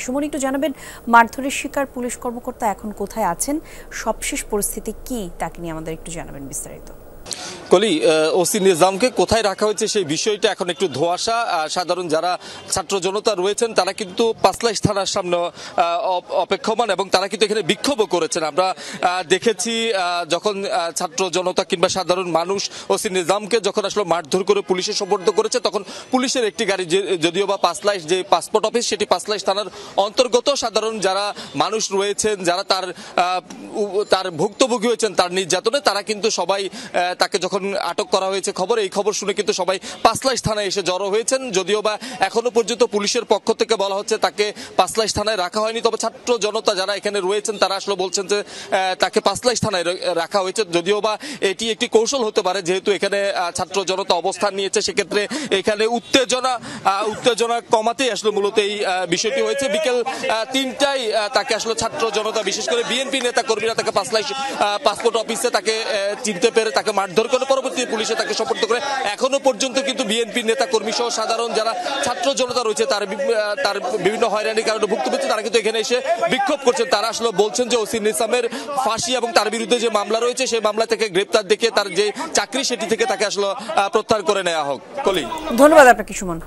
সুমন, একটু জানাবেন মারধরের শিকার পুলিশ কর্মকর্তা এখন কোথায় আছেন, সবশেষ পরিস্থিতি কি তাকে নিয়ে আমাদের একটু জানাবেন বিস্তারিত। কলি, ওসি নিজামকে কোথায় রাখা হয়েছে সেই বিষয়টা এখন একটু ধোঁয়াশা। সাধারণ যারা ছাত্র জনতা রয়েছেন তারা কিন্তু পাঁচলাইশ থানার সামনে অপেক্ষমান এবং তারা কিন্তু এখানে বিক্ষোভও করেছেন। আমরা দেখেছি যখন ছাত্র জনতা কিংবা সাধারণ মানুষ ওসি নিজামকে যখন আসলে মারধর করে পুলিশে সোপর্দ করেছে, তখন পুলিশের একটি গাড়ি, যদিও বা পাঁচলাইশ যে পাসপোর্ট অফিস সেটি পাঁচলাইশ থানার অন্তর্গত, সাধারণ যারা মানুষ রয়েছেন যারা তার ভুক্তভোগী হয়েছেন তার নির্যাতনে, তারা কিন্তু সবাই তাকে যখন আটক করা হয়েছে এই খবর শুনে কিন্তু সবাই পাঁচলাইশ থানায় এসে জড়ো হয়েছেন। যদিও বা এখনো পর্যন্ত পুলিশের পক্ষ থেকে বলা হচ্ছে তাকে পাঁচলাইশ থানায় রাখা হয়নি, তবে ছাত্র জনতা যারা এখানে রয়েছেন তারা আসলে বলছেন যে তাকে পাঁচলাইশ থানায় রাখা হয়েছে। যদিও বা এটি একটি কৌশল হতে পারে, যেহেতু এখানে ছাত্র জনতা অবস্থান নিয়েছে, সেক্ষেত্রে এখানে উত্তেজনা কমাতেই আসলে মূলত এই বিষয়টি হয়েছে। বিকেল 3টায় তাকে আসলে ছাত্র জনতা, বিশেষ করে বিএনপি নেতা কর্মীরা তাকে পাঁচলাইশ পাসপোর্ট অফিসে তাকে চিনতে পেরে তাকে মারধর করে পরবর্তী পুলিশে তাকে সোপর্দ করে। এখনো পর্যন্ত কিন্তু বিএনপি নেতা কর্মী সহ সাধারণ যারা ছাত্র জনতা রয়েছে তার বিভিন্ন হয়রানির কারণে ভুক্তভোগী, তারা কিন্তু এখানে এসে বিক্ষোভ করছেন। তারা আসলে বলছেন যে ওসি নিজামের ফাঁসি এবং তার বিরুদ্ধে যে মামলা রয়েছে সেই মামলা থেকে গ্রেপ্তার দেখে তার যে চাকরি সেটি থেকে তাকে আসলে প্রত্যাহার করে নেওয়া হোক। কলি, ধন্যবাদ আপনাকে সুমন।